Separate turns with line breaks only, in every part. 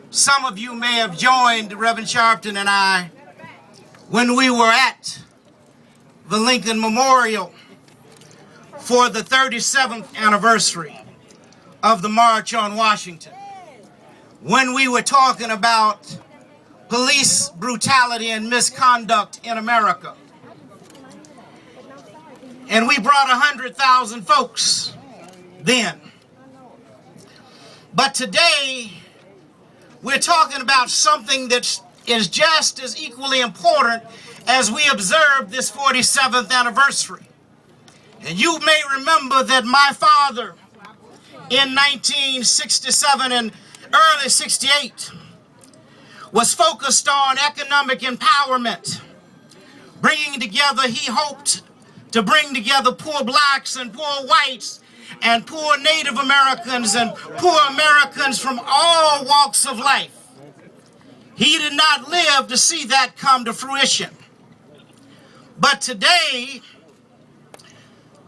Some of you may have joined Reverend Sharpton and I when we were at the Lincoln Memorial for the 37th anniversary of the March on Washington, when we were talking about police brutality and misconduct in America. And we brought 100,000 folks then. But today, we're talking about something that is just as equally important as we observe this 47th anniversary. And you may remember that my father in 1967 and early 68 was focused on economic empowerment, bringing together, he hoped to bring together poor blacks and poor whites and poor Native Americans and poor Americans from all walks of life. He did not live to see that come to fruition. But today,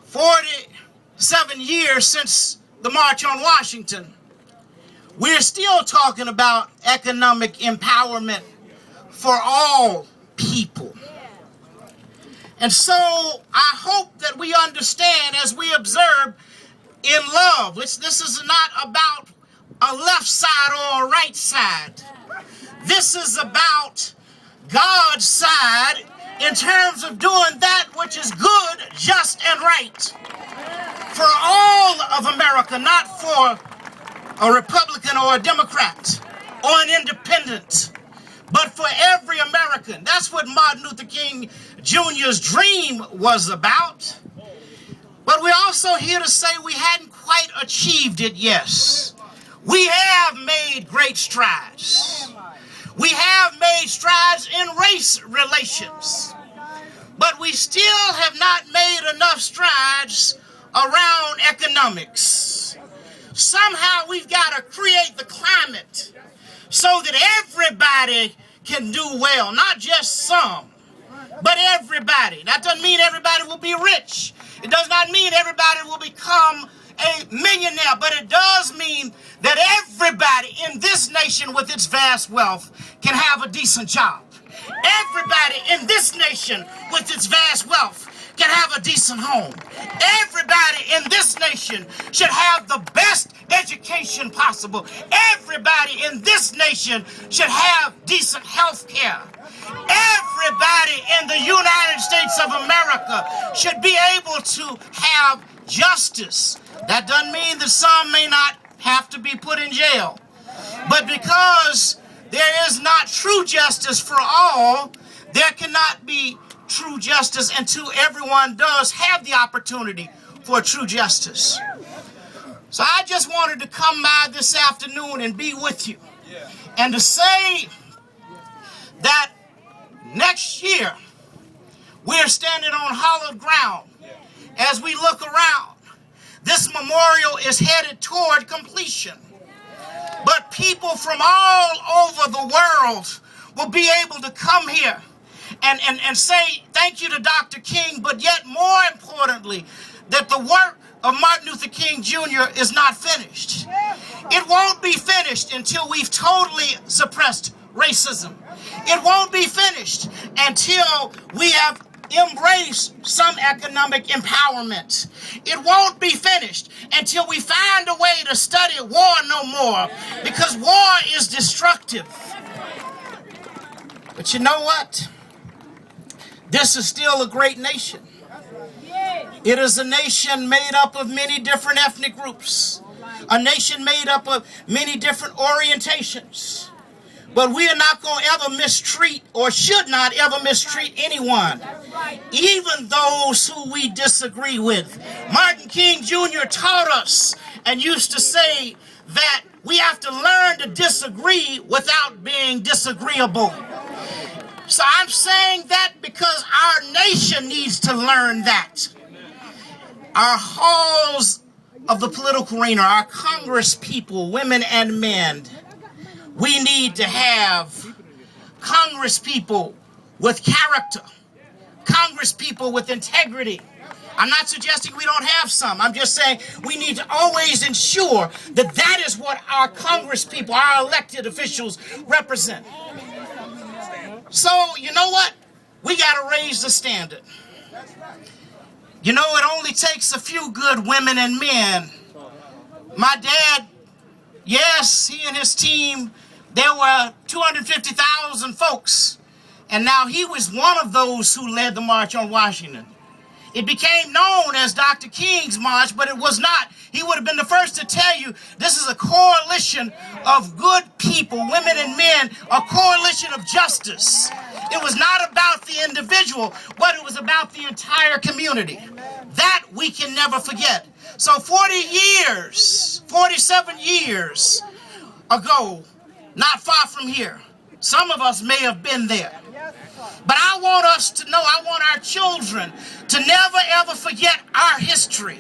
47 years since the March on Washington, we're still talking about economic empowerment for all people. And so I hope that we understand as we observe in love, which this is not about a left side or a right side. This is about God's side in terms of doing that which is good, just, and right for all of America, not for a Republican or a Democrat or an independent, but for every American. That's what Martin Luther King Jr.'s dream was about. But we're also here to say we hadn't quite achieved it, yes. We have made great strides. We have made strides in race relations. But we still have not made enough strides around economics. Somehow we've got to create the climate so that everybody can do well, not just some, but everybody. That doesn't mean everybody will be rich. It does not mean everybody will become a millionaire, but it does mean that everybody in this nation with its vast wealth can have a decent job. Everybody in this nation with its vast wealth can have a decent home. Everybody in this nation should have the best education possible. Everybody in this nation should have decent health care. Everybody in the United States of America should be able to have justice. That doesn't mean that some may not have to be put in jail. But because there is not true justice for all, there cannot be true justice until everyone does have the opportunity for true justice. So I just wanted to come by this afternoon and be with you and to say that next year we're standing on hallowed ground. As we look around, this memorial is headed toward completion. But people from all over the world will be able to come here and say thank you to Dr. King, but yet more importantly, that the work of Martin Luther King Jr. is not finished. It won't be finished until we've totally suppressed racism. It won't be finished until we have embraced some economic empowerment. It won't be finished until we find a way to study war no more, because war is destructive. But you know what? This is still a great nation. It is a nation made up of many different ethnic groups, a nation made up of many different orientations. But we are not going to ever mistreat, or should not ever mistreat, anyone, even those who we disagree with. Martin King Jr. taught us and used to say that we have to learn to disagree without being disagreeable. So I'm saying that because our nation needs to learn that. Our halls of the political arena, our Congress people, women and men, we need to have Congress people with character, Congress people with integrity, I'm not suggesting we don't have some. I'm just saying we need to always ensure that that is what our Congress people, our elected officials represent. So, you know what? We got to raise the standard. You know, it only takes a few good women and men. My dad, yes, he and his team, there were 250,000 folks. And now he was one of those who led the March on Washington. It became known as Dr. King's March, but it was not. He would have been the first to tell you this is a coalition of good people, women and men, a coalition of justice. It was not about the individual, but it was about the entire community. That we can never forget. So 47 years ago, not far from here, some of us may have been there. But I want us to know, I want our children to never ever forget our history,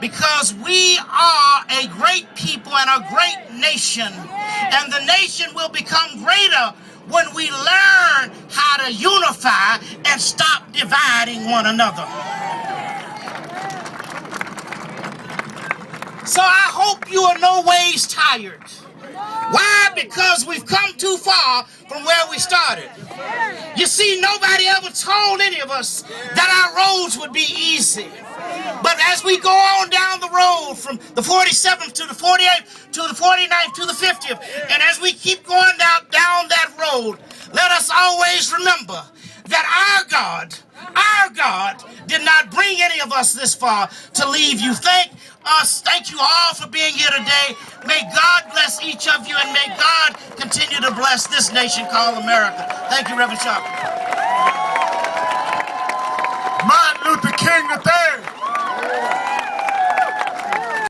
because we are a great people and a great nation, and the nation will become greater when we learn how to unify and stop dividing one another. So I hope you are no ways tired. Why? Because we've come too far from where we started. You see, nobody ever told any of us that our roads would be easy. But as we go on down the road from the 47th to the 48th to the 49th to the 50th, and as we keep going down that road, let us always remember that our God did not bring any of us this far to leave you. Thank you all for being here today. May God bless each of you, and may God continue to bless this nation called America. Thank you, Reverend Sharp.
Martin Luther King III.